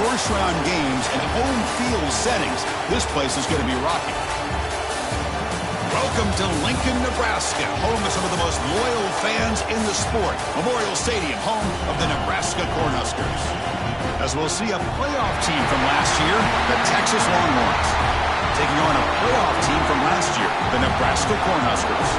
first-round games and home field settings, this place is going to be rocking. Welcome to Lincoln, Nebraska, home of some of the most loyal fans in the sport. Memorial Stadium, home of the Nebraska Cornhuskers. As we'll see a playoff team from last year, the Texas Longhorns, taking on a playoff team from last year, the Nebraska Cornhuskers.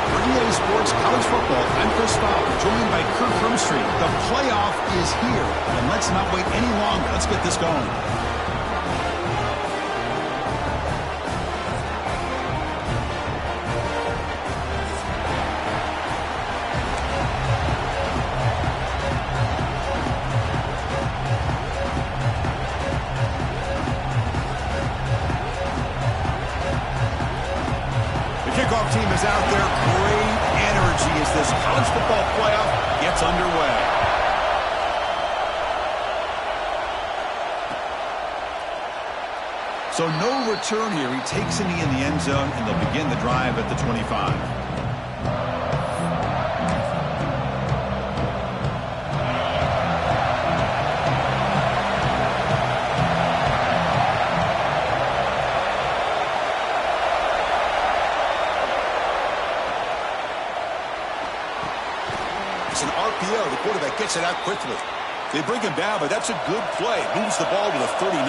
For EA Sports College Football, I'm Chris Fowler, joined by Kirk Hermstreet. The playoff is here, and let's not wait any longer. Let's get this going. Kickoff team is out there. Great energy as this college football playoff gets underway. So no return here. He takes a knee in the end zone, and they'll begin the drive at the 25. It's an RPO. The quarterback gets it out quickly. They bring him down, but that's a good play. Moves the ball to the 39.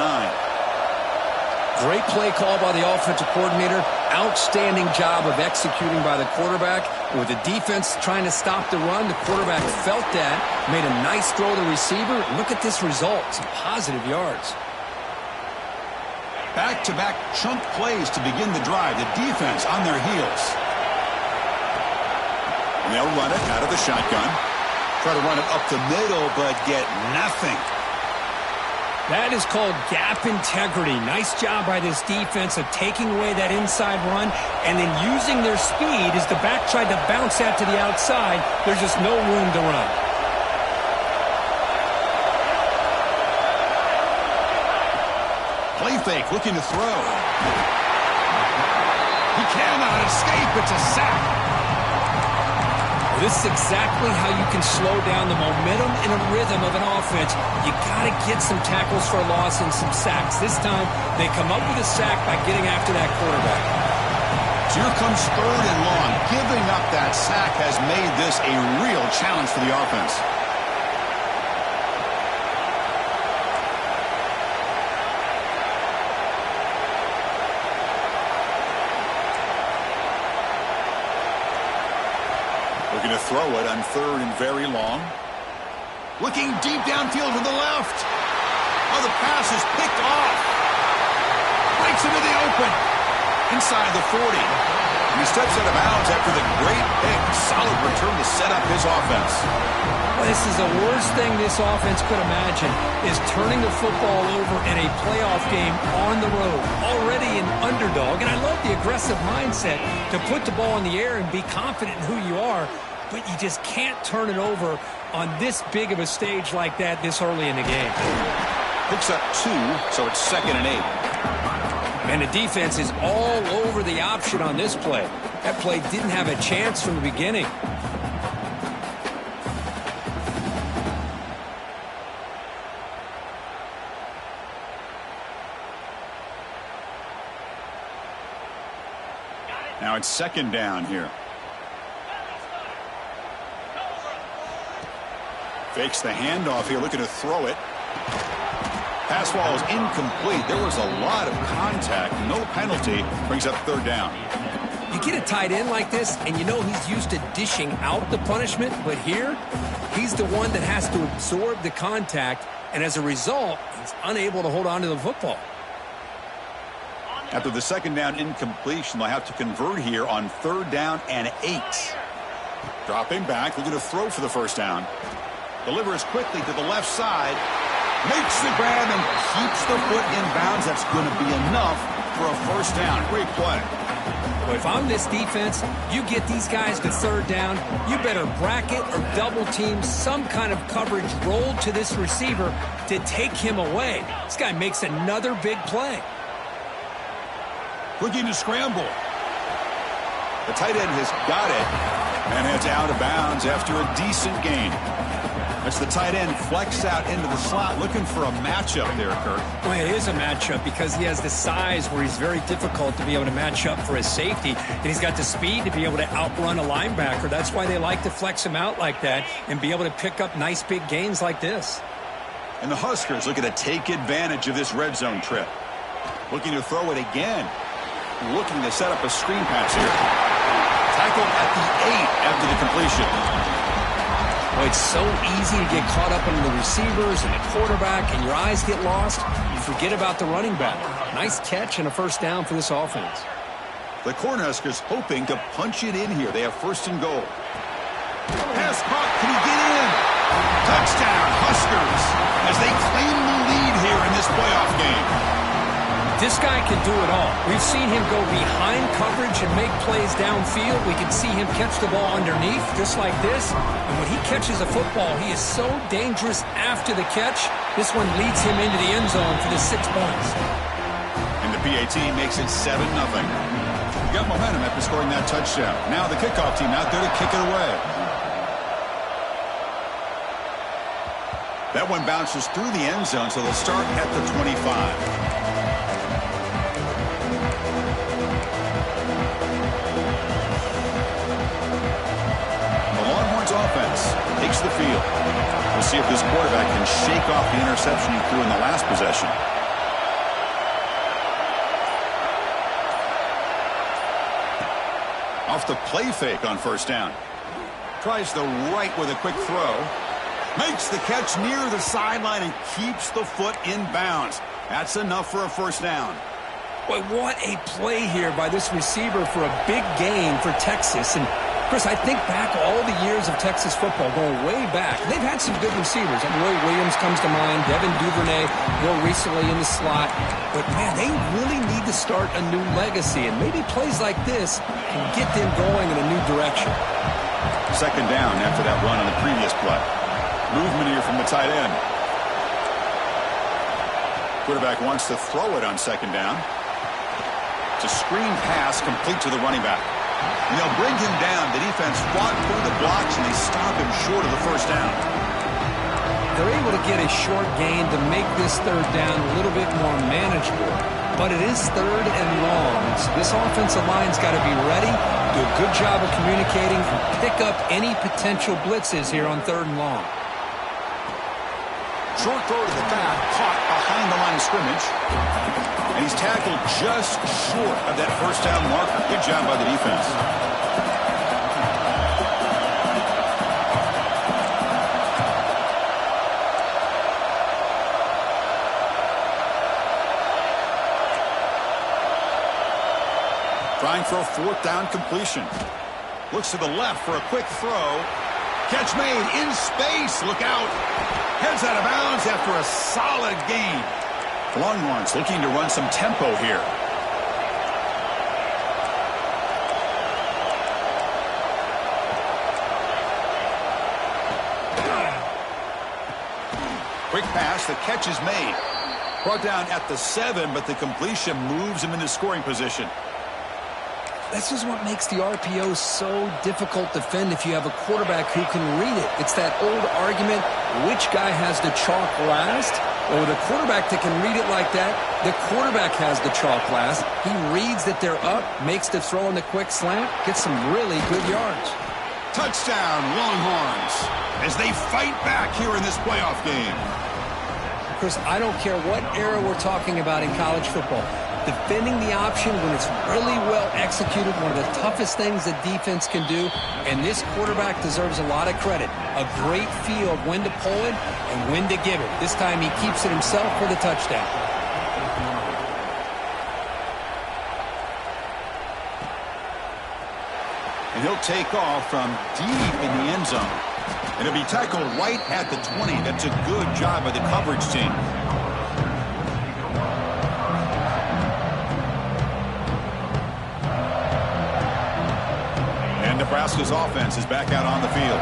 Great play call by the offensive coordinator. Outstanding job of executing by the quarterback. With the defense trying to stop the run, the quarterback felt that, made a nice throw to the receiver. Look at this result. Some positive yards. Back-to-back chunk plays to begin the drive. The defense on their heels. They'll run it out of the shotgun. Try to run it up the middle, but get nothing. That is called gap integrity. Nice job by this defense of taking away that inside run and then using their speed as the back tried to bounce that to the outside. There's just no room to run. Play fake, looking to throw. He cannot escape. It's a sack. This is exactly how you can slow down the momentum and a rhythm of an offense. You got to get some tackles for a loss and some sacks. This time, they come up with a sack by getting after that quarterback. So here comes 3rd and long. Giving up that sack has made this a real challenge for the offense. Looking to throw it on 3rd and very long. Looking deep downfield to the left. Oh, the pass is picked off. Breaks into the open. Inside the 40. And he steps out of bounds after the great pick. Solid return to set up his offense. Well, this is the worst thing this offense could imagine, is turning the football over in a playoff game on the road. Already an underdog. And I love the aggressive mindset to put the ball in the air and be confident in who you are. But you just can't turn it over on this big of a stage like that this early in the game. Picks up 2, so it's 2nd and 8. And the defense is all over the option on this play. That play didn't have a chance from the beginning. Now it's 2nd down here. Fakes the handoff here, looking to throw it. Pass ball is incomplete. There was a lot of contact. No penalty. Brings up 3rd down. You get a tight end like this, and you know he's used to dishing out the punishment. But here, he's the one that has to absorb the contact. And as a result, he's unable to hold on to the football. After the 2nd down incompletion, they'll have to convert here on 3rd down and 8. Dropping back, looking to throw for the 1st down. Delivers quickly to the left side. Makes the grab and keeps the foot in bounds. That's going to be enough for a 1st down. Great play. Well, if I'm this defense, you get these guys to 3rd down, you better bracket or double team some kind of coverage roll to this receiver to take him away. This guy makes another big play. Looking to scramble. The tight end has got it and heads out of bounds after a decent gain. As the tight end flex out into the slot, looking for a matchup there, Kirk. Well, it is a matchup because he has the size where he's very difficult to be able to match up for his safety. And he's got the speed to be able to outrun a linebacker. That's why they like to flex him out like that and be able to pick up nice big gains like this. And the Huskers looking to take advantage of this red zone trip. Looking to throw it again. Looking to set up a screen pass here. Tackled at the 8 after the completion. Well, it's so easy to get caught up into the receivers and the quarterback, and your eyes get lost. You forget about the running back. Nice catch and a first down for this offense. The Cornhuskers hoping to punch it in here. They have first and goal. Pass caught. Can he get in? Touchdown, Huskers, as they claim the lead here in this playoff game. This guy can do it all. We've seen him go behind coverage and make plays downfield. We can see him catch the ball underneath, just like this. And when he catches a football, he is so dangerous after the catch. This one leads him into the end zone for the 6 points. And the PAT makes it 7-0. Got momentum after scoring that touchdown. Now the kickoff team out there to kick it away. That one bounces through the end zone, so they'll start at the 25. Offense takes the field. We'll see if this quarterback can shake off the interception he threw in the last possession. Off the play fake on first down. Tries the right with a quick throw. Makes the catch near the sideline and keeps the foot in bounds. That's enough for a first down. Boy, what a play here by this receiver for a big gain for Texas. And Chris, I think back all the years of Texas football, going way back. They've had some good receivers. I mean, Roy Williams comes to mind, Devin Duvernay more recently in the slot. But, man, they really need to start a new legacy. And maybe plays like this can get them going in a new direction. Second down after that run on the previous play. Movement here from the tight end. Quarterback wants to throw it on second down. It's a screen pass complete to the running back. And they'll bring him down. The defense fought through the blocks, and they stop him short of the first down. They're able to get a short gain to make this third down a little bit more manageable. But it is third and long. So this offensive line's got to be ready, do a good job of communicating, and pick up any potential blitzes here on third and long. Short throw to the back, caught behind the line of scrimmage. And he's tackled just short of that first down marker. Good job by the defense. Trying for a fourth down completion. Looks to the left for a quick throw. Catch made in space. Look out. Heads out of bounds after a solid gain. Longhorns looking to run some tempo here. Quick pass, the catch is made. Brought down at the 7, but the completion moves him into scoring position. This is what makes the RPO so difficult to defend if you have a quarterback who can read it. It's that old argument, which guy has the chalk last? Well, with a quarterback that can read it like that, the quarterback has the chalk last. He reads that they're up, makes the throw in the quick slant, gets some really good yards. Touchdown, Longhorns, as they fight back here in this playoff game. Chris, I don't care what era we're talking about in college football. Defending the option when it's really well executed, one of the toughest things that defense can do, and this quarterback deserves a lot of credit. A great feel of when to pull it and when to give it. This time he keeps it himself for the touchdown. And he'll take off from deep in the end zone. And he'll be tackled right at the 20. That's a good job by the coverage team. Nebraska's offense is back out on the field.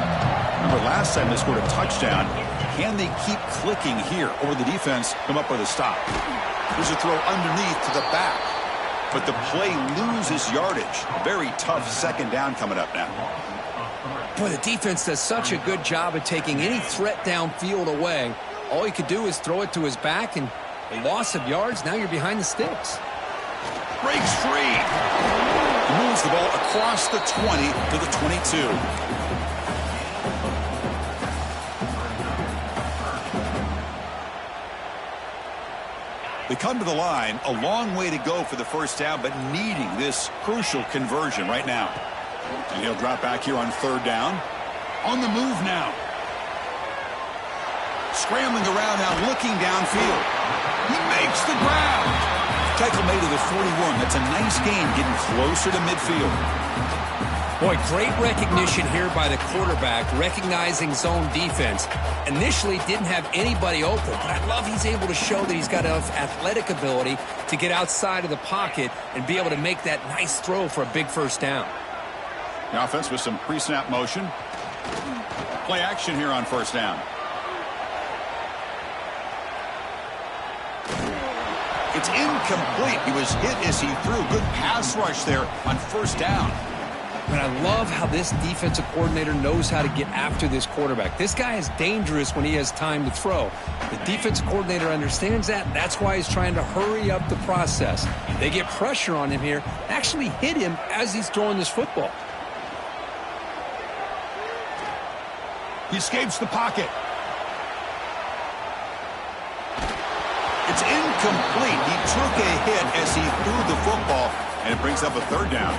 Remember, last time they scored a touchdown. Can they keep clicking here, or the defense come up with a stop? There's a throw underneath to the back, but the play loses yardage. Very tough second down coming up now. Boy, the defense does such a good job of taking any threat downfield away. All he could do is throw it to his back, and a loss of yards, now you're behind the sticks. Breaks free. He moves the ball across the 20 to the 22. They come to the line, a long way to go for the first down, but needing this crucial conversion right now. And he'll drop back here on third down. On the move now. Scrambling around now, looking downfield. He makes the grab. Tackle made to the 41. That's a nice gain, getting closer to midfield. Boy, great recognition here by the quarterback, recognizing zone defense. Initially didn't have anybody open, but I love he's able to show that he's got enough athletic ability to get outside of the pocket and be able to make that nice throw for a big first down. The offense with some pre-snap motion. Play action here on first down. It's incomplete. He was hit as he threw. Good pass rush there on first down. But I love how this defensive coordinator knows how to get after this quarterback. This guy is dangerous when he has time to throw. The defensive coordinator understands that. That's why he's trying to hurry up the process. They get pressure on him here, actually hit him as he's throwing this football. He escapes the pocket. It's incomplete. He took a hit as he threw the football, and it brings up a third down.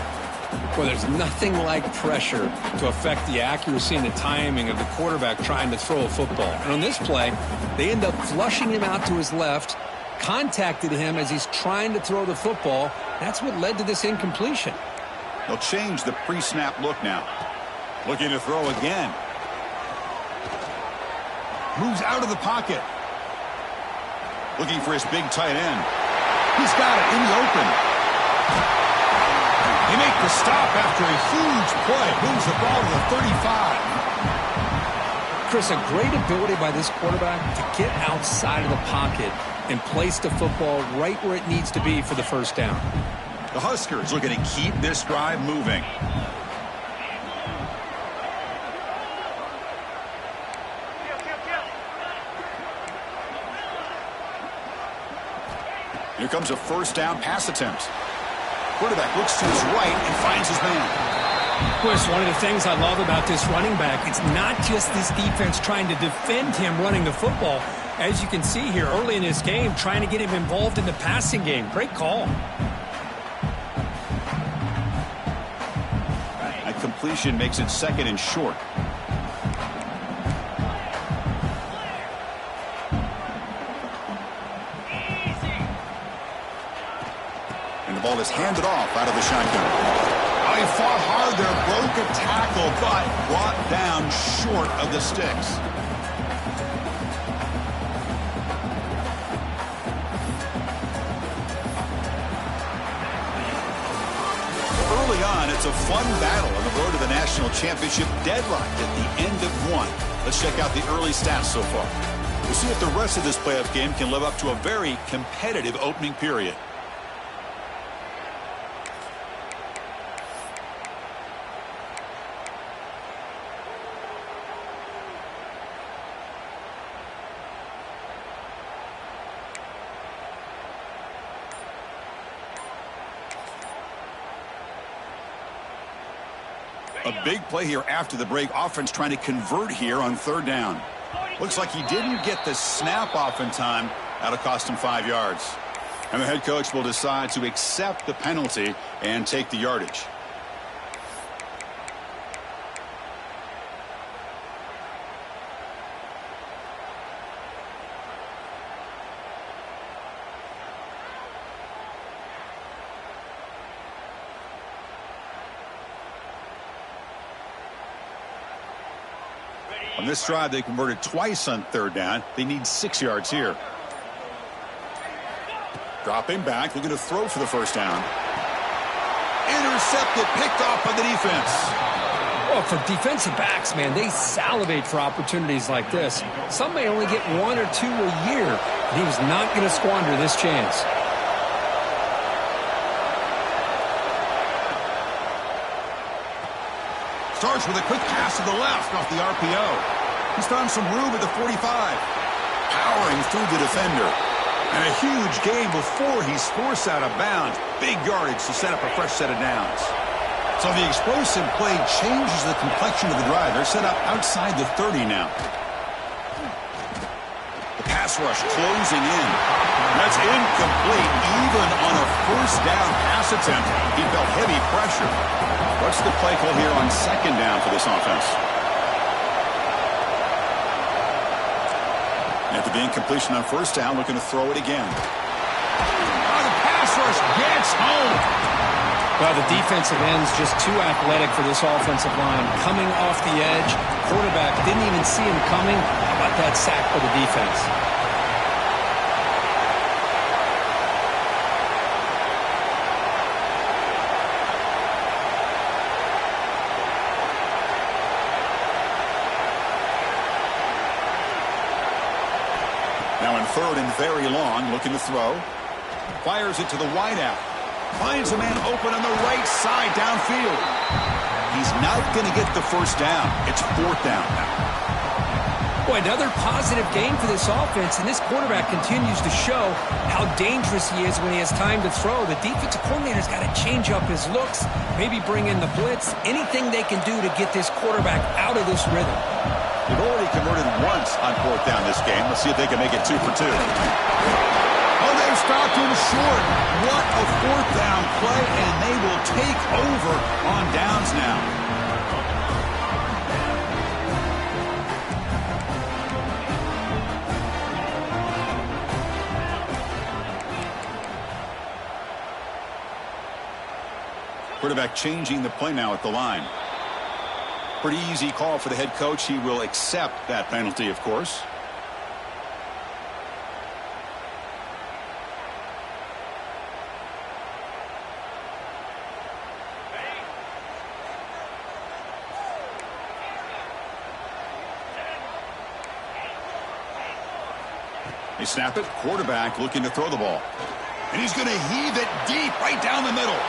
Well, there's nothing like pressure to affect the accuracy and the timing of the quarterback trying to throw a football. And on this play, they end up flushing him out to his left, contacted him as he's trying to throw the football. That's what led to this incompletion. They'll change the pre-snap look now. Looking to throw again. Moves out of the pocket. Looking for his big tight end. He's got it in the open. They make the stop after a huge play. Moves the ball to the 35. Chris, a great ability by this quarterback to get outside of the pocket and place the football right where it needs to be for the first down. The Huskers looking to keep this drive moving. Here comes a first down pass attempt. Quarterback looks to his right and finds his man. Of course, one of the things I love about this running back, it's not just this defense trying to defend him running the football. As you can see here early in this game, trying to get him involved in the passing game. Great call. A completion makes it second and short. The ball is handed off out of the shotgun. Oh, he fought hard there, broke a tackle, but brought down short of the sticks. Early on, it's a fun battle on the road to the national championship, deadlocked at the end of one. Let's check out the early stats so far. We'll see if the rest of this playoff game can live up to a very competitive opening period. A big play here after the break. Offense trying to convert here on third down. Looks like he didn't get the snap off in time. That'll cost him 5 yards. And the head coach will decide to accept the penalty and take the yardage. On this drive, they converted twice on third down. They need 6 yards here. Dropping back, looking to throw for the first down. Intercepted, picked off by the defense. Well, for defensive backs, man, they salivate for opportunities like this. Some may only get 1 or 2 a year. He was not going to squander this chance. Starts with a quick pass to the left off the RPO. He's found some room at the 45. Powering through the defender. And a huge gain before he's forced out of bounds. Big yardage to set up a fresh set of downs. So the explosive play changes the complexion of the drive. They're set up outside the 30 now. The pass rush closing in. That's incomplete even on a first down pass attempt. He felt heavy pressure. What's the play call here on second down for this offense? After being completion on first down, looking to throw it again. Oh, the pass rush gets home. Well, the defensive end's just too athletic for this offensive line. Coming off the edge, quarterback didn't even see him coming. How about that sack for the defense? Now in third and very long, looking to throw. Fires it to the wideout. Finds a man open on the right side downfield. He's not going to get the first down. It's fourth down now. Boy, another positive game for this offense, and this quarterback continues to show how dangerous he is when he has time to throw. The defensive coordinator's got to change up his looks, maybe bring in the blitz, anything they can do to get this quarterback out of this rhythm. They've already converted once on fourth down this game. Let's see if they can make it 2 for 2. Oh, they've stopped him short. What a fourth down play, and they will take over on downs now. Quarterback changing the play now at the line. Pretty easy call for the head coach. He will accept that penalty, of course. They snap it. Quarterback looking to throw the ball. And he's going to heave it deep right down the middle.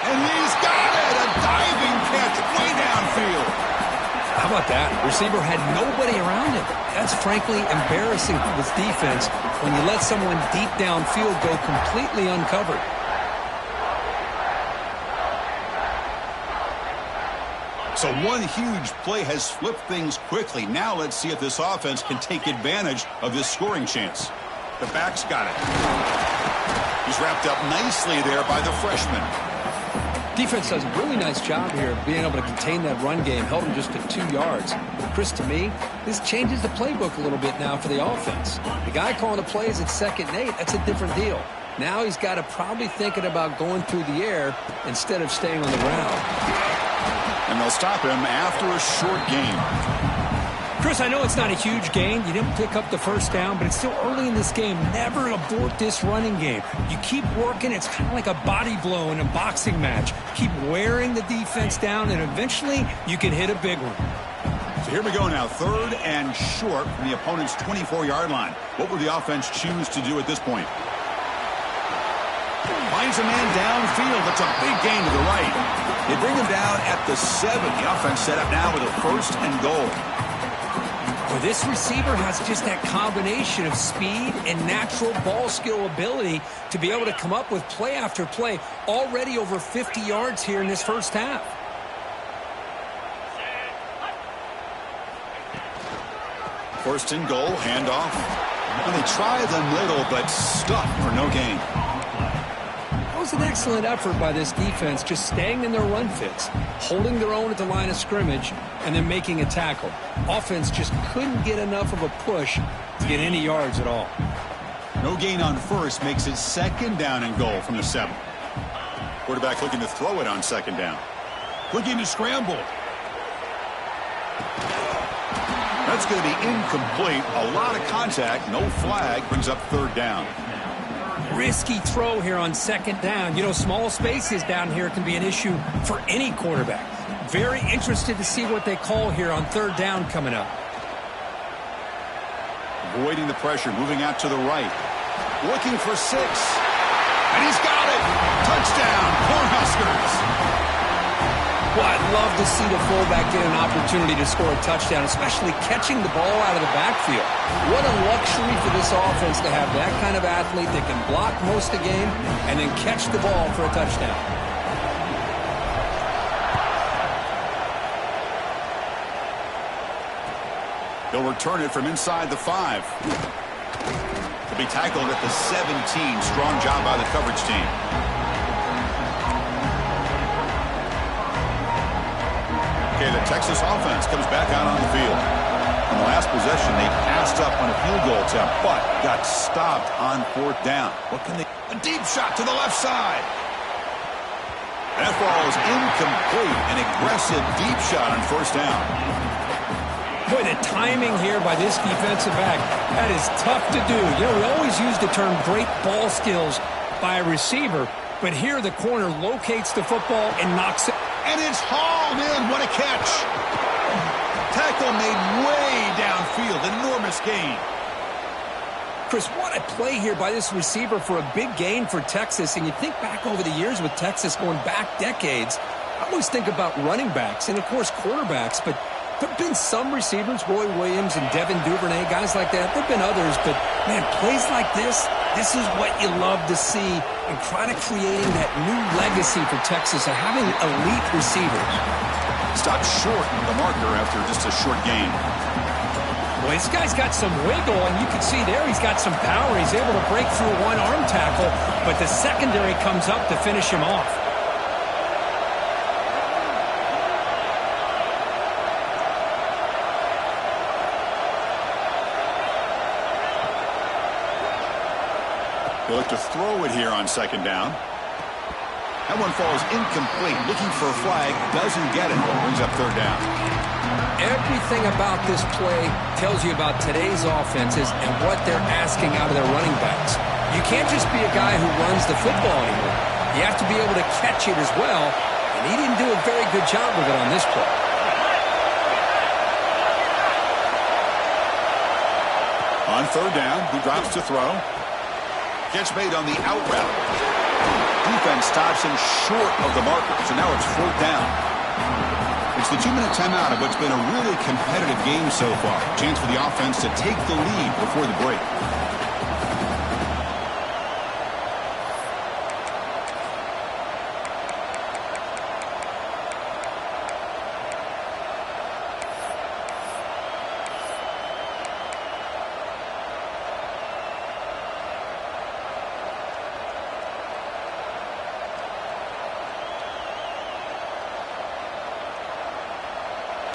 And he's got it! A diving catch way downfield. How about that? Receiver had nobody around him. That's frankly embarrassing for this defense when you let someone deep downfield go completely uncovered. So one huge play has flipped things quickly. Now let's see if this offense can take advantage of this scoring chance. The back's got it. He's wrapped up nicely there by the freshman. Defense does a really nice job here of being able to contain that run game. Held him just at 2 yards. Chris, to me, this changes the playbook a little bit now for the offense. The guy calling the plays at 2nd and 8, that's a different deal. Now he's got to probably thinking about going through the air instead of staying on the ground. And they'll stop him after a short gain. Chris, I know it's not a huge gain. You didn't pick up the first down, but it's still early in this game. Never abort this running game. You keep working. It's kind of like a body blow in a boxing match. Keep wearing the defense down, and eventually you can hit a big one. So here we go now. 3rd and short from the opponent's 24-yard line. What will the offense choose to do at this point? Finds a man downfield. That's a big gain to the right. They bring him down at the 7. The offense set up now with a 1st and goal. Well, this receiver has just that combination of speed and natural ball skill ability to be able to come up with play after play. Already over 50 yards here in this first half. First and goal, handoff. And they try the middle, but stuck for no gain. That was an excellent effort by this defense, just staying in their run fits, holding their own at the line of scrimmage, and then making a tackle. Offense just couldn't get enough of a push to get any yards at all. No gain on first makes it 2nd down and goal from the 7. Quarterback looking to throw it on 2nd down. Looking to scramble. That's going to be incomplete. A lot of contact. No flag. Brings up 3rd down. Risky throw here on 2nd down. You know, small spaces down here can be an issue for any quarterback. Very interested to see what they call here on 3rd down coming up. Avoiding the pressure, moving out to the right. Looking for 6. And he's got it. Touchdown, Cornhuskers. Well, I'd love to see the fullback get an opportunity to score a touchdown, especially catching the ball out of the backfield. What a luxury for this offense to have that kind of athlete that can block most of the game and then catch the ball for a touchdown. They'll return it from inside the 5. They'll be tackled at the 17. Strong job by the coverage team. Okay, the Texas offense comes back out on the field. On the last possession, they passed up on a field goal attempt, but got stopped on 4th down. What can they... A deep shot to the left side. That ball is incomplete. An aggressive deep shot on 1st down. Boy, the timing here by this defensive back, that is tough to do. You know, we always use the term great ball skills by a receiver, but here the corner locates the football and knocks it. And it's hauled in. What a catch. Tackle made way downfield. Enormous gain. Chris, what a play here by this receiver for a big gain for Texas. And you think back over the years with Texas going back decades, I always think about running backs and, of course, quarterbacks. But there have been some receivers, Roy Williams and Devin Duvernay, guys like that. There have been others. But, man, plays like this is what you love to see, and kind of creating that new legacy for Texas of having elite receivers. Stopped short of the marker after just a short gain. Well, this guy's got some wiggle, and you can see there he's got some power. He's able to break through a one-arm tackle, but the secondary comes up to finish him off. They'll look to throw it here on 2nd down. That one falls incomplete. Looking for a flag. Doesn't get it. Brings up 3rd down. Everything about this play tells you about today's offenses and what they're asking out of their running backs. You can't just be a guy who runs the football anymore. You have to be able to catch it as well, and he didn't do a very good job of it on this play. On 3rd down, he drops to throw. Catch made on the out route. Defense stops him short of the marker, so now it's 4th down. It's the 2-minute timeout of what's been a really competitive game so far. Chance for the offense to take the lead before the break.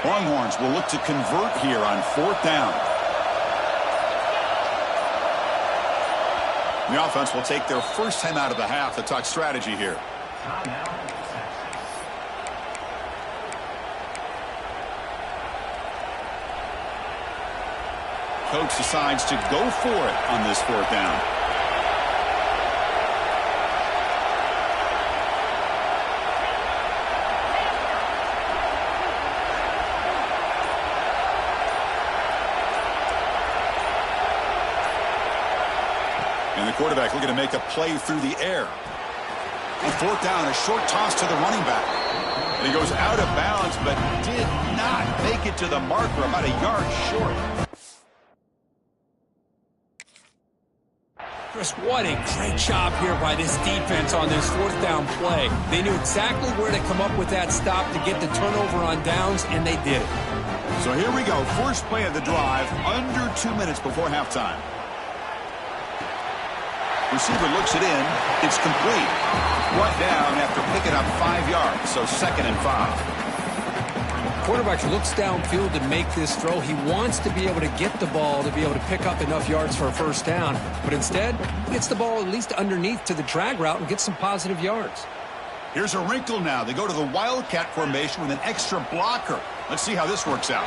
Longhorns will look to convert here on 4th down. The offense will take their first time out of the half to talk strategy here. Coach decides to go for it on this 4th down. And the quarterback looking to make a play through the air. On 4th down, a short toss to the running back. And he goes out of bounds, but did not make it to the marker, about a yard short. Chris, what a great job here by this defense on this 4th down play. They knew exactly where to come up with that stop to get the turnover on downs, and they did it. So here we go. First play of the drive, under 2 minutes before halftime. Receiver looks it in. It's complete. Brought down after picking up 5 yards, so 2nd and 5. Quarterback looks downfield to make this throw. He wants to be able to get the ball to be able to pick up enough yards for a 1st down, but instead he gets the ball at least underneath to the drag route and gets some positive yards. Here's a wrinkle now. They go to the Wildcat formation with an extra blocker. Let's see how this works out.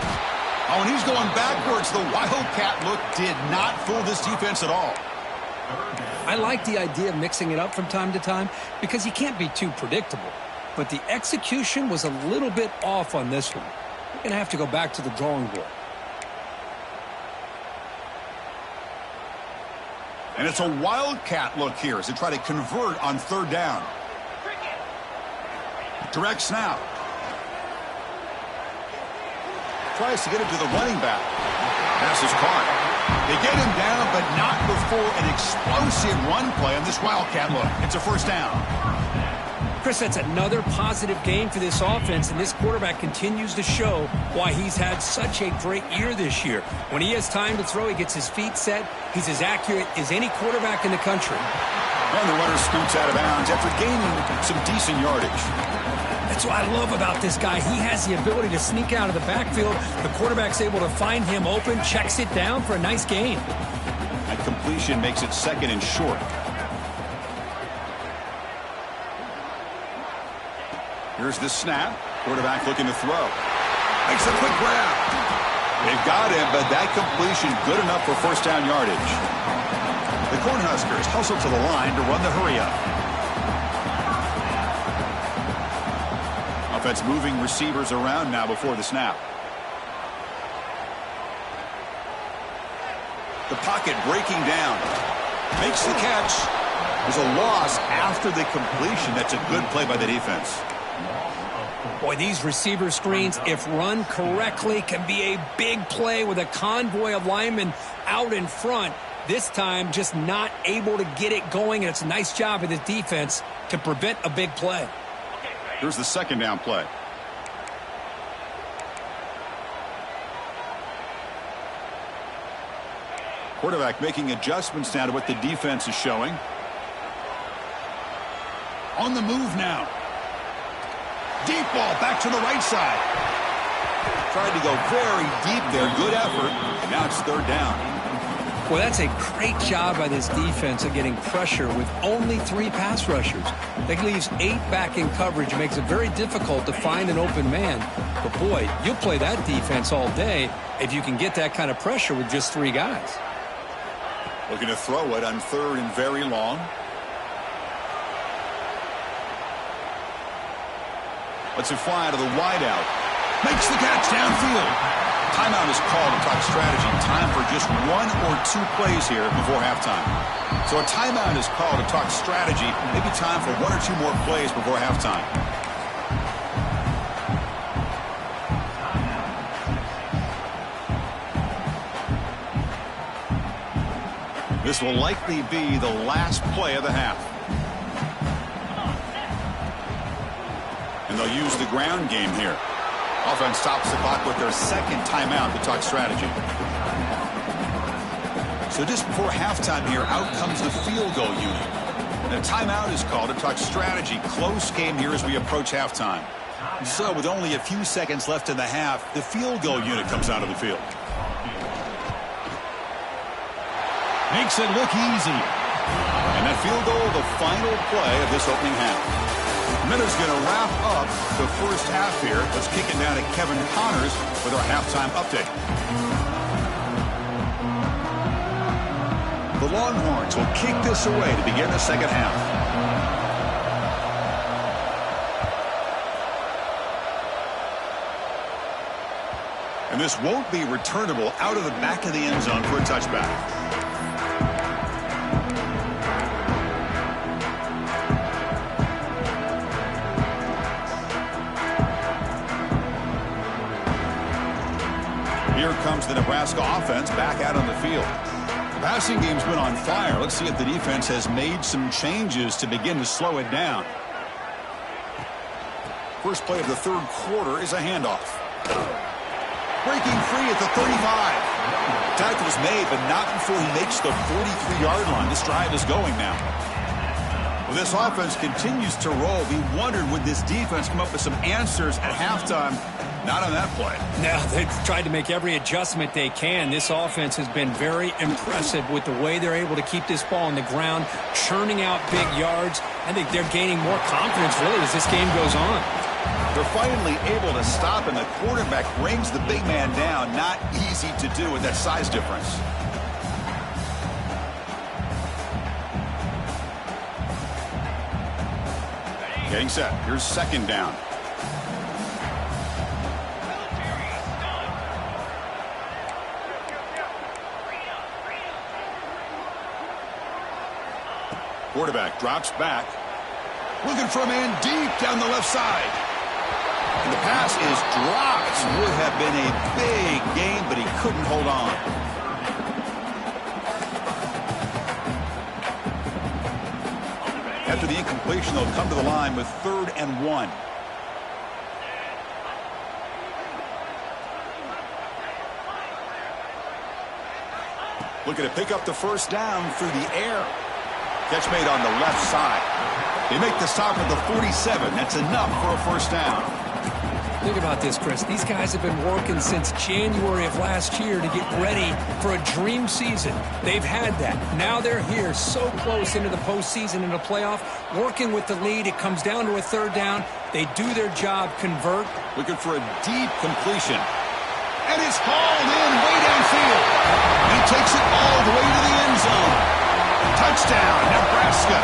Oh, and he's going backwards. The Wildcat look did not fool this defense at all. I like the idea of mixing it up from time to time because you can't be too predictable. But the execution was a little bit off on this one. We're going to have to go back to the drawing board. And it's a Wildcat look here as they try to convert on 3rd down. Direct snap. Tries to get it to the running back. Pass is caught. They get him down, but not before an explosive run play on this Wildcat look. It's a first down. Chris, that's another positive game for this offense, and this quarterback continues to show why he's had such a great year this year. When he has time to throw, he gets his feet set. He's as accurate as any quarterback in the country. And the runner scoots out of bounds after gaining some decent yardage. That's what I love about this guy. He has the ability to sneak out of the backfield. The quarterback's able to find him open, checks it down for a nice gain. That completion makes it second and short. Here's the snap. Quarterback looking to throw. Makes a quick grab. They've got him, but that completion good enough for first down yardage. The Cornhuskers hustle to the line to run the hurry-up. Offense moving receivers around now before the snap. The pocket breaking down. Makes the catch. There's a loss after the completion. That's a good play by the defense. Boy, these receiver screens, if run correctly, can be a big play with a convoy of linemen out in front. This time, just not able to get it going, and it's a nice job of the defense to prevent a big play. Here's the second down play. Quarterback making adjustments now to what the defense is showing. On the move now. Deep ball back to the right side. Tried to go very deep there. Good effort. And now it's third down. Well, that's a great job by this defense of getting pressure with only 3 pass rushers. That leaves 8 back in coverage. It makes it very difficult to find an open man. But, boy, you'll play that defense all day if you can get that kind of pressure with just 3 guys. Looking to throw it on third and very long. Lets it fly out of the wideout. Makes the catch downfield. Timeout is called to talk strategy. Time for just 1 or 2 plays here before halftime. So a timeout is called to talk strategy. Maybe time for 1 or 2 more plays before halftime. This will likely be the last play of the half. And they'll use the ground game here. Offense stops the clock with their second timeout to talk strategy. So just before halftime here, out comes the field goal unit. And a timeout is called to talk strategy. Close game here as we approach halftime. So with only a few seconds left in the half, the field goal unit comes out of the field. Makes it look easy. And that field goal, the final play of this opening half. Miller's going to wrap up the first half here. Let's kick it down to Kevin Connors with our halftime update. The Longhorns will kick this away to begin the second half. And this won't be returnable out of the back of the end zone for a touchback. Here comes the Nebraska offense back out on the field. The passing game's been on fire. Let's see if the defense has made some changes to begin to slow it down. First play of the third quarter is a handoff. Breaking free at the 35. Tackle is made, but not before he makes the 43-yard line. This drive is going now. Well, this offense continues to roll. We wondered, would this defense come up with some answers at halftime? Not on that play. No, they've tried to make every adjustment they can. This offense has been very impressive with the way they're able to keep this ball on the ground, churning out big yards. I think they're gaining more confidence, really, as this game goes on. They're finally able to stop, and the quarterback brings the big man down. Not easy to do with that size difference. Getting set. Here's second down. Quarterback drops back. Looking for a man deep down the left side. And the pass is dropped. Would have been a big gain, but he couldn't hold on. After the incompletion, they'll come to the line with 3rd and 1. Looking to pick up the first down through the air. Catch made on the left side. They make the stop at the 47. That's enough for a first down. Think about this, Chris. These guys have been working since January of last year to get ready for a dream season. They've had that. Now they're here so close into the postseason and the playoff, working with the lead. It comes down to a 3rd down. They do their job, convert. Looking for a deep completion. And it's hauled in way downfield. He takes it all the way to the end zone. Touchdown, Nebraska.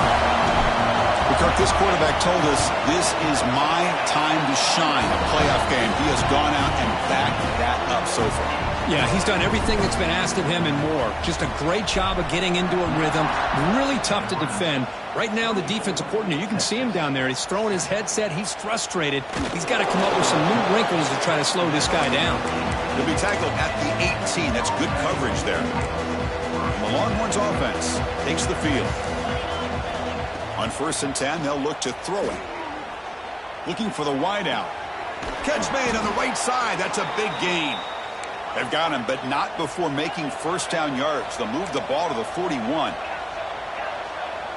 Kirk, this quarterback told us this is my time to shine, a playoff game. He has gone out and backed that up so far. Yeah, he's done everything that's been asked of him and more. Just a great job of getting into a rhythm. Really tough to defend. Right now, the defensive coordinator, you can see him down there. He's throwing his headset. He's frustrated. He's got to come up with some new wrinkles to try to slow this guy down. He'll be tackled at the 18. That's good coverage there. And the Longhorns offense takes the field. On 1st and 10, they'll look to throw it. Looking for the wideout. Catch made on the right side. That's a big gain. They've got him, but not before making first down yards. They'll move the ball to the 41.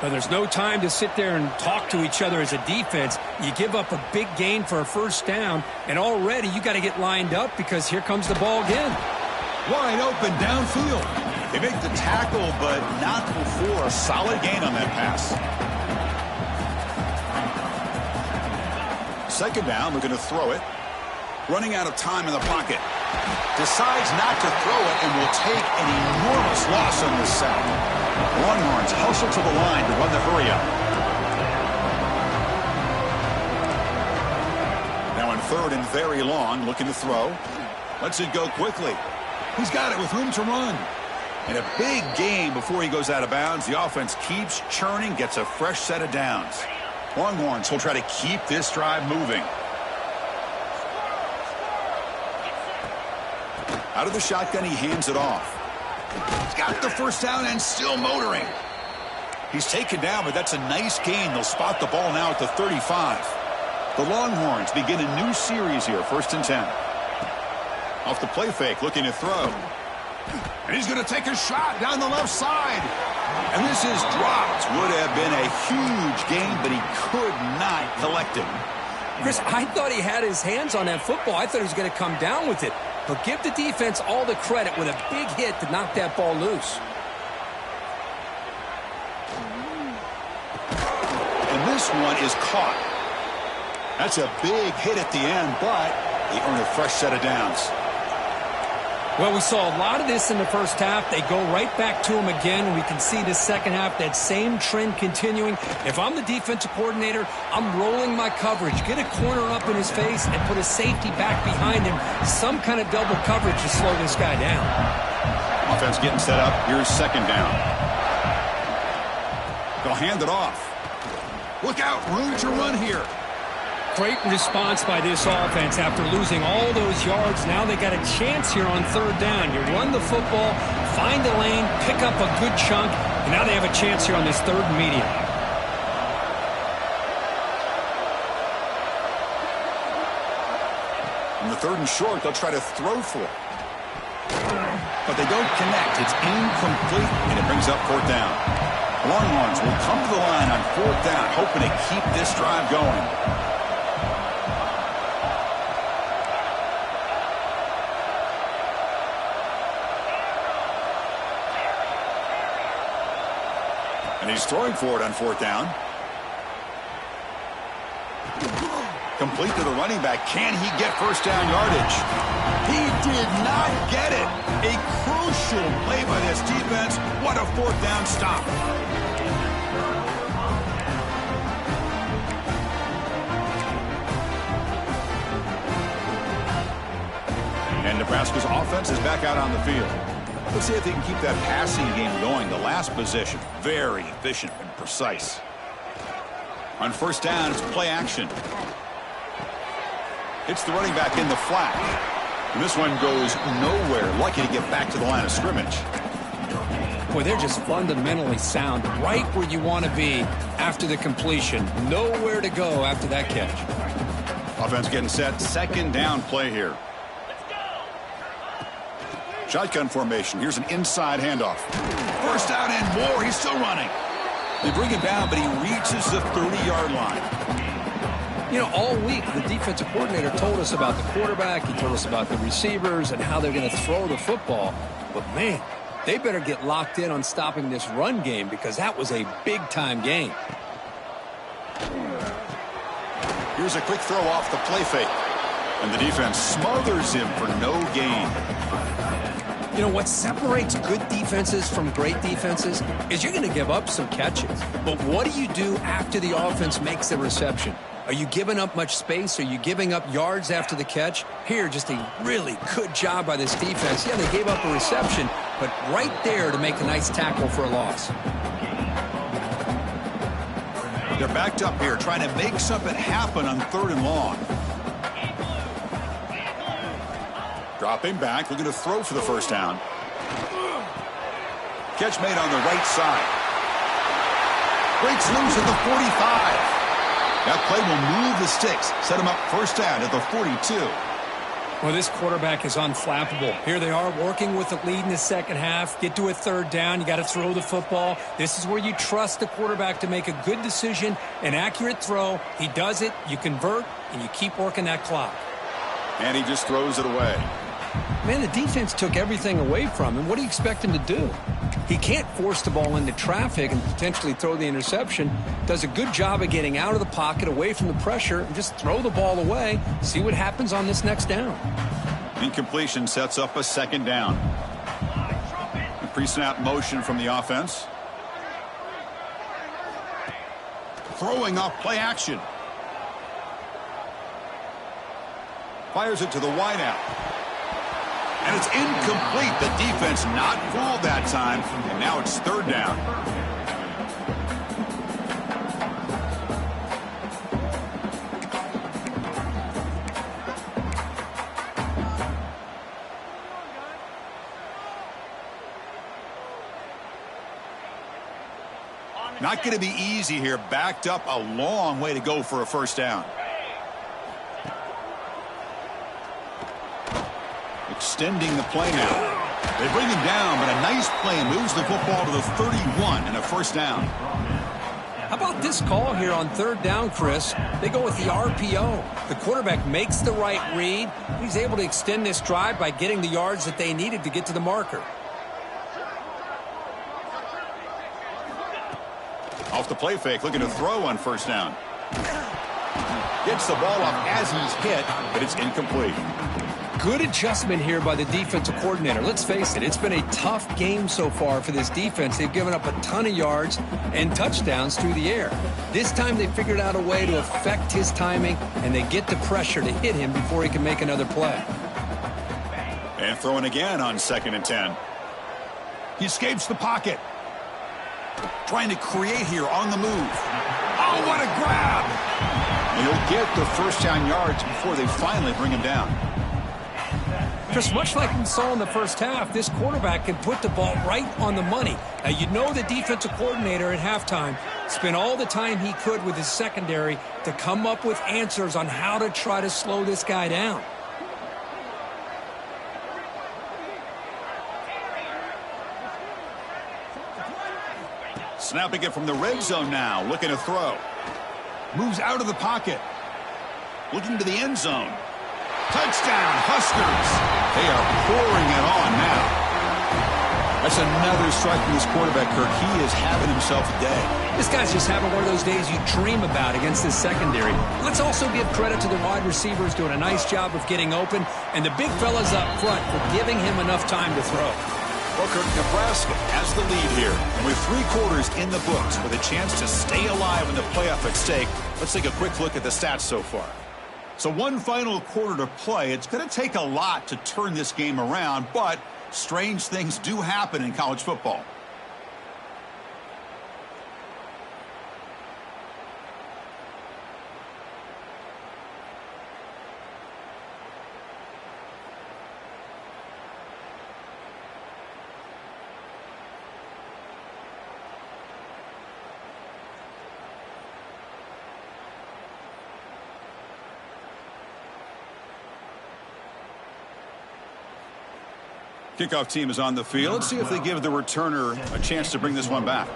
But there's no time to sit there and talk to each other as a defense. You give up a big gain for a first down, and already you got to get lined up because here comes the ball again. Wide open downfield. They make the tackle, but not before a solid gain on that pass. 2nd down, looking to throw it. Running out of time in the pocket. Decides not to throw it and will take an enormous loss on this sack. Longhorns hustle to the line to run the hurry up. Now in 3rd and very long, looking to throw. Lets it go quickly. He's got it with room to run. And a big gain before he goes out of bounds. The offense keeps churning, gets a fresh set of downs. Longhorns will try to keep this drive moving. Out of the shotgun, he hands it off. He's got the first down and still motoring. He's taken down, but that's a nice gain. They'll spot the ball now at the 35. The Longhorns begin a new series here, 1st and 10. Off the play fake, looking to throw. And he's going to take a shot down the left side. And this is dropped. Would have been a huge gain, but he could not collect it. Chris, I thought he had his hands on that football. I thought he was going to come down with it. But give the defense all the credit with a big hit to knock that ball loose. And this one is caught. That's a big hit at the end, but they earn a fresh set of downs. Well, we saw a lot of this in the first half. They go right back to him again, and we can see the second half, that same trend continuing. If I'm the defensive coordinator, I'm rolling my coverage. Get a corner up in his face and put a safety back behind him. Some kind of double coverage to slow this guy down. Offense getting set up. Here's 2nd down. They'll hand it off. Look out. Room to run here. Great response by this offense after losing all those yards. Now they got a chance here on 3rd down. You run the football, find the lane, pick up a good chunk, and now they have a chance here on this 3rd and medium. In the 3rd and short, they'll try to throw for it. But they don't connect. It's incomplete, and it brings up 4th down. Longhorns will come to the line on 4th down, hoping to keep this drive going. And he's throwing for it on 4th down. Complete to the running back. Can he get first down yardage? He did not get it. A crucial play by this defense. What a 4th down stop. And Nebraska's offense is back out on the field. Let's see if they can keep that passing game going. The last possession, very efficient and precise. On 1st down, it's play action. Hits the running back in the flat. And this one goes nowhere. Lucky to get back to the line of scrimmage. Boy, they're just fundamentally sound, right where you want to be after the completion. Nowhere to go after that catch. Offense getting set. Second down play here. Shotgun formation. Here's an inside handoff. First down and more. He's still running. They bring him down, but he reaches the 30-yard line. You know, all week, the defensive coordinator told us about the quarterback. He told us about the receivers and how they're going to throw the football. But, man, they better get locked in on stopping this run game because that was a big-time game. Here's a quick throw off the play fake. And the defense smothers him for no gain. You know, what separates good defenses from great defenses is you're going to give up some catches. But what do you do after the offense makes the reception? Are you giving up much space? Are you giving up yards after the catch? Here, just a really good job by this defense. Yeah, they gave up a reception, but right there to make a nice tackle for a loss. They're backed up here, trying to make something happen on 3rd and long. Dropping back, looking to throw for the first down. Catch made on the right side. Breaks loose at the 45. That play will move the sticks, set him up first down at the 42. Well, this quarterback is unflappable. Here they are working with the lead in the second half. Get to a 3rd down. You got to throw the football. This is where you trust the quarterback to make a good decision, an accurate throw. He does it, you convert, and you keep working that clock. And he just throws it away. Man, the defense took everything away from him. What do you expect him to do? He can't force the ball into traffic and potentially throw the interception. Does a good job of getting out of the pocket, away from the pressure, and just throw the ball away. See what happens on this next down. Incompletion sets up a 2nd down. A pre-snap motion from the offense. Throwing off play action. Fires it to the wideout. And it's incomplete. The defense not fooled that time. And now it's 3rd down. Not going to be easy here. Backed up a long way to go for a first down. Extending the play now. They bring him down, but a nice play moves the football to the 31 and a first down. How about this call here on 3rd down, Chris? They go with the RPO. The quarterback makes the right read. He's able to extend this drive by getting the yards that they needed to get to the marker. Off the play fake, looking to throw on first down. Gets the ball off as he's hit, but it's incomplete. Good adjustment here by the defensive coordinator. Let's face it, it's been a tough game so far for this defense. They've given up a ton of yards and touchdowns through the air. This time they figured out a way to affect his timing, and they get the pressure to hit him before he can make another play. And throwing again on 2nd and 10. He escapes the pocket. Trying to create here on the move. Oh, what a grab! And he'll get the first down yards before they finally bring him down. Just much like we saw in the first half, this quarterback can put the ball right on the money. Now, you know the defensive coordinator at halftime spent all the time he could with his secondary to come up with answers on how to try to slow this guy down. Snapping it from the red zone now, looking to throw. Moves out of the pocket. Looking to the end zone. Touchdown, Huskers. They are pouring it on now. That's another strike from this quarterback, Kirk. He is having himself a day. This guy's just having one of those days you dream about against this secondary. Let's also give credit to the wide receivers doing a nice job of getting open, and the big fellas up front for giving him enough time to throw. Well, Kirk, Nebraska has the lead here. And with 3 quarters in the books with a chance to stay alive in the playoff at stake, let's take a quick look at the stats so far. So one final quarter to play. It's going to take a lot to turn this game around, but strange things do happen in college football. Kickoff team is on the field. Let's see if they give the returner a chance to bring this one back.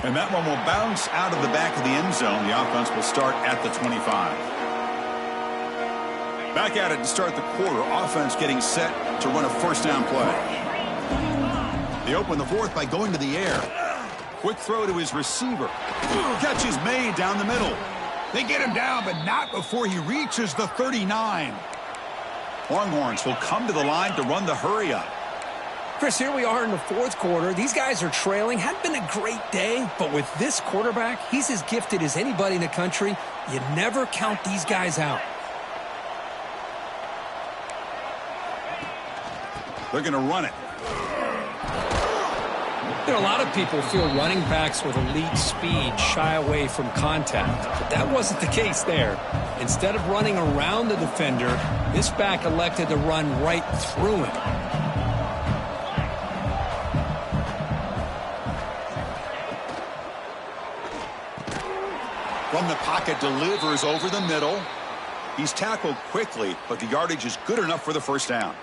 And that one will bounce out of the back of the end zone. The offense will start at the 25. Back at it to start the quarter. Offense getting set to run a first down play. They open the fourth by going to the air. Quick throw to his receiver. Catch is made down the middle. They get him down, but not before he reaches the 39. Longhorns will come to the line to run the hurry up. Chris, here we are in the fourth quarter. These guys are trailing. Hadn't been a great day, but with this quarterback, he's as gifted as anybody in the country. You never count these guys out. They're going to run it. There are a lot of people feel running backs with elite speed shy away from contact, but that wasn't the case there. Instead of running around the defender, this back elected to run right through him. From the pocket, delivers over the middle. He's tackled quickly, but the yardage is good enough for the first down.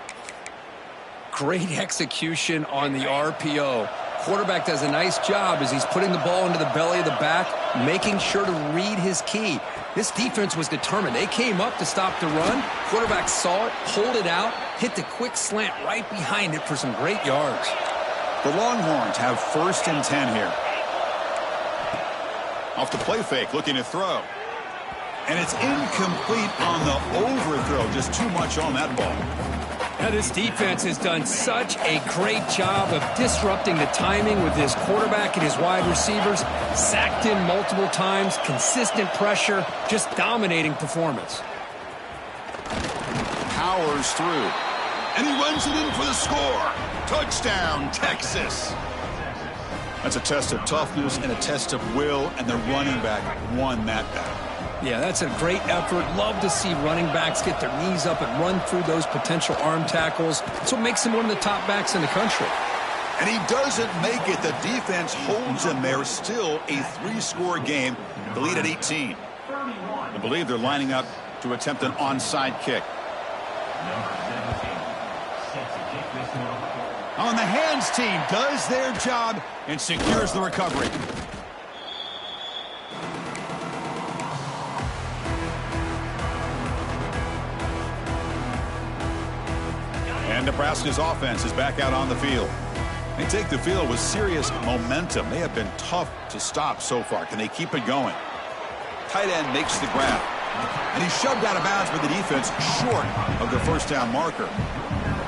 Great execution on the RPO. Quarterback does a nice job as he's putting the ball into the belly of the back, making sure to read his key. This defense was determined. They came up to stop the run. Quarterback saw it, pulled it out, hit the quick slant right behind it for some great yards. The Longhorns have first and 10 here. Off the play fake, looking to throw. And it's incomplete on the overthrow. Just too much on that ball. Now, this defense has done such a great job of disrupting the timing with his quarterback and his wide receivers. Sacked him multiple times, consistent pressure, just dominating performance. Powers through. And he runs it in for the score. Touchdown, Texas. That's a test of toughness and a test of will, and the running back won that battle. Yeah, that's a great effort. Love to see running backs get their knees up and run through those potential arm tackles. That's what makes him one of the top backs in the country. And he doesn't make it. The defense holds him there. Still a 3-score game. The lead at 18. I believe they're lining up to attempt an onside kick. On the hands team does their job and secures the recovery. And Nebraska's offense is back out on the field. They take the field with serious momentum. They have been tough to stop so far. Can they keep it going? Tight end makes the grab. And he's shoved out of bounds with the defense short of the first down marker.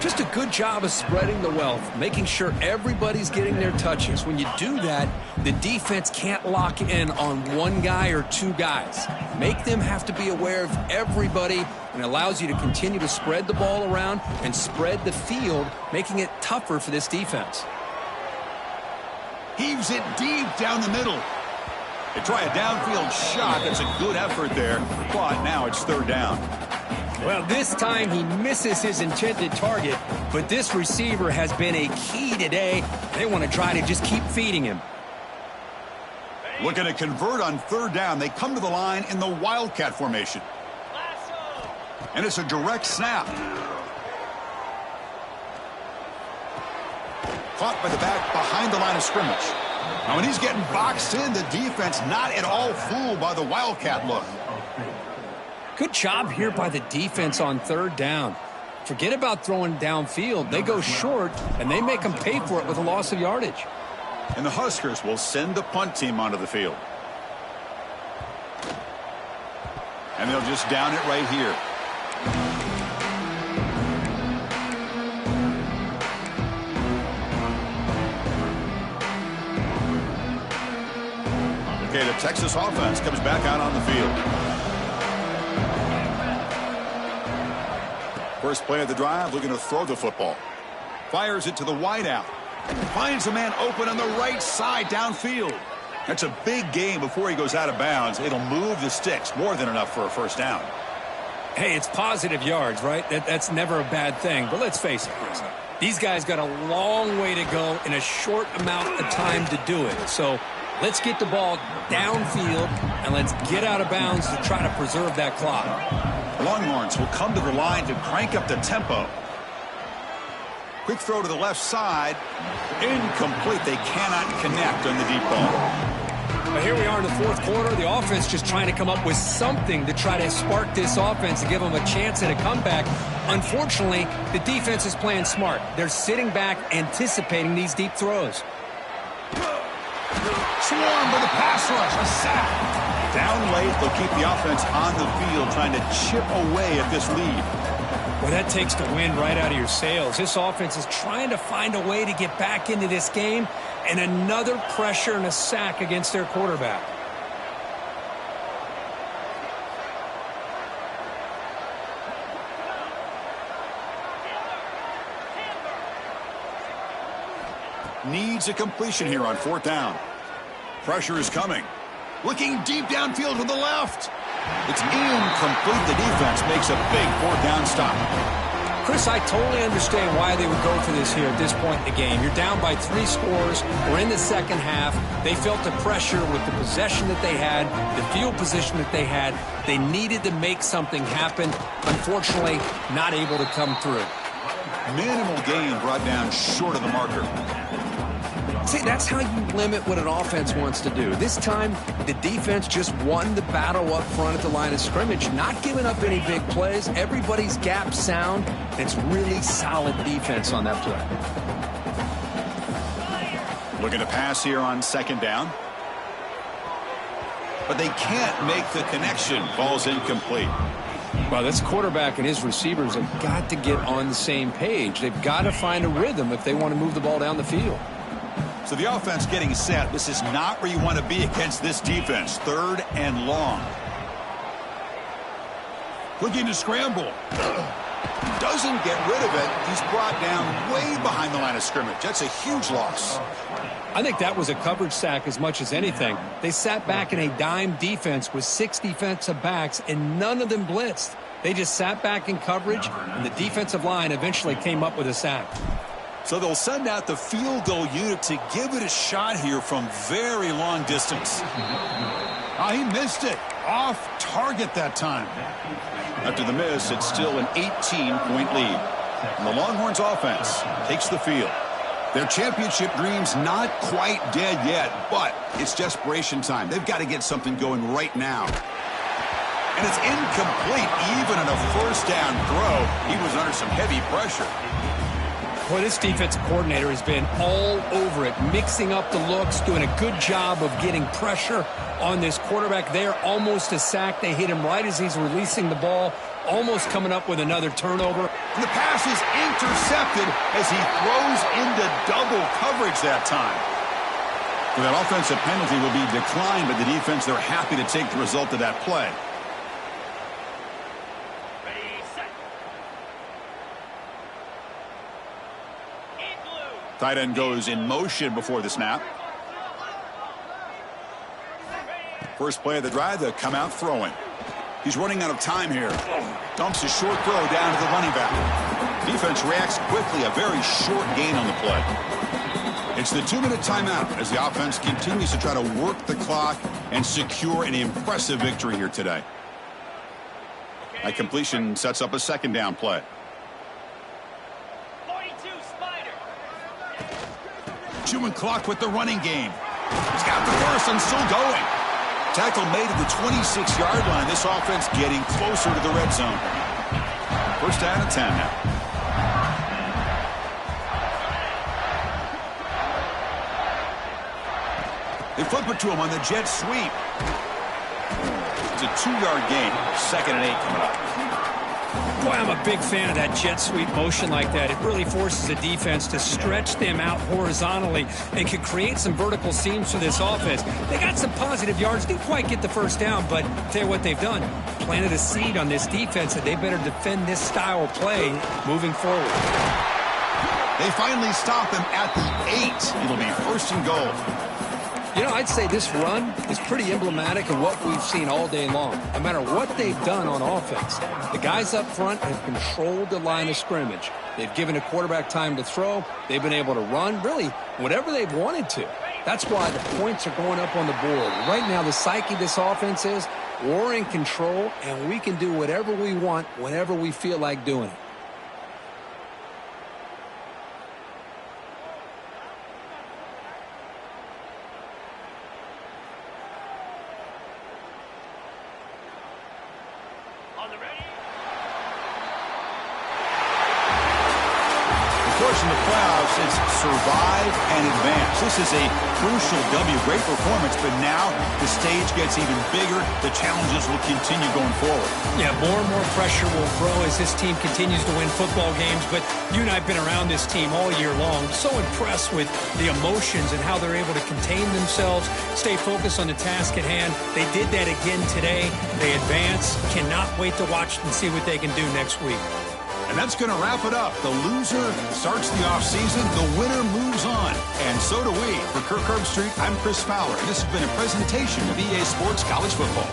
Just a good job of spreading the wealth, making sure everybody's getting their touches. When you do that, the defense can't lock in on one guy or two guys. Make them have to be aware of everybody, and allows you to continue to spread the ball around and spread the field, making it tougher for this defense. Heaves it deep down the middle. They try a downfield shot. That's a good effort there, but now it's third down. Well, this time he misses his intended target, but this receiver has been a key today. They want to try to just keep feeding him. Looking to convert on third down. They come to the line in the Wildcat formation. And it's a direct snap. Caught by the back behind the line of scrimmage. Now, when he's getting boxed in, the defense not at all fooled by the Wildcat look. Good job here by the defense on third down. Forget about throwing downfield. They go short, and they make them pay for it with a loss of yardage. And the Huskers will send the punt team onto the field. And they'll just down it right here. Okay, the Texas offense comes back out on the field. First play of the drive, looking to throw the football. Fires it to the wideout. Finds a man open on the right side downfield. That's a big gain before he goes out of bounds. It'll move the sticks, more than enough for a first down. Hey, it's positive yards, right? That's never a bad thing. But let's face it, Chris. These guys got a long way to go in a short amount of time to do it. So Let's get the ball downfield, and let's get out of bounds to try to preserve that clock. The Longhorns will come to the line to crank up the tempo. Quick throw to the left side. Incomplete. They cannot connect on the deep ball. But here we are in the fourth quarter. The offense just trying to come up with something to try to spark this offense and give them a chance at a comeback. Unfortunately, the defense is playing smart. They're sitting back, anticipating these deep throws. Swarm with a pass rush. A sack. Down late, they'll keep the offense on the field trying to chip away at this lead. Well, that takes the wind right out of your sails. This offense is trying to find a way to get back into this game, and another pressure and a sack against their quarterback. Needs a completion here on fourth down. Pressure is coming. Looking deep downfield to the left. It's incomplete. The defense makes a big fourth down stop. Chris, I totally understand why they would go for this here at this point in the game. You're down by 3 scores. We're in the second half. They felt the pressure with the possession that they had, the field position that they had. They needed to make something happen. Unfortunately, not able to come through. Minimal gain brought down short of the marker. See, that's how you limit what an offense wants to do. This time, the defense just won the battle up front at the line of scrimmage, not giving up any big plays. Everybody's gap sound. It's really solid defense on that play. Looking to pass here on second down. But they can't make the connection. Ball's incomplete. Well, this quarterback and his receivers have got to get on the same page. They've got to find a rhythm if they want to move the ball down the field. So the offense getting set. This is not where you want to be against this defense. Third and long. Looking to scramble. Doesn't get rid of it. He's brought down way behind the line of scrimmage. That's a huge loss. I think that was a coverage sack as much as anything. They sat back in a dime defense with 6 defensive backs, and none of them blitzed. They just sat back in coverage, and the defensive line eventually came up with a sack. So they'll send out the field goal unit to give it a shot here from very long distance. He missed it. Off target that time. After the miss, it's still an 18-point lead. And the Longhorns offense takes the field. Their championship dreams not quite dead yet, but it's desperation time. They've got to get something going right now. And it's incomplete. Even on a first down throw, he was under some heavy pressure. Boy, this defensive coordinator has been all over it, mixing up the looks, doing a good job of getting pressure on this quarterback there. Almost a sack. They hit him right as he's releasing the ball, almost coming up with another turnover. The pass is intercepted as he throws into double coverage that time. So that offensive penalty will be declined by the defense. They're happy to take the result of that play. Tight end goes in motion before the snap. First play of the drive, they'll come out throwing. He's running out of time here. Dumps a short throw down to the running back. Defense reacts quickly, a very short gain on the play. It's the 2-minute timeout as the offense continues to try to work the clock and secure an impressive victory here today. That completion sets up a second down play. Chewing clock with the running game. He's got the first and still going. Tackle made at the 26-yard line. This offense getting closer to the red zone. First down and 10 now. They flip it to him on the jet sweep. It's a 2-yard gain. Second and 8 coming up. Boy, I'm a big fan of that jet sweep motion like that. It really forces the defense to stretch them out horizontally and can create some vertical seams for this offense. They got some positive yards. Didn't quite get the first down, but tell you what they've done. Planted a seed on this defense that they better defend this style of play moving forward. They finally stop him at the 8. It'll be first and goal. You know, I'd say this run is pretty emblematic of what we've seen all day long. No matter what they've done on offense, the guys up front have controlled the line of scrimmage. They've given a quarterback time to throw. They've been able to run, really, whatever they've wanted to. That's why the points are going up on the board. Right now, the psyche of this offense is we're in control, and we can do whatever we want whenever we feel like doing it. In the playoffs, it's survive and advance. This is a crucial W. Great performance, but now the stage gets even bigger. The challenges will continue going forward. Yeah, more and more pressure will grow as this team continues to win football games, but you and I have been around this team all year long. So impressed with the emotions and how they're able to contain themselves, stay focused on the task at hand. They did that again today. They advance. Cannot wait to watch and see what they can do next week. And that's going to wrap it up. The loser starts the offseason. The winner moves on. And so do we. For Kirk Herbstreit, I'm Chris Fowler. And this has been a presentation of EA Sports College Football.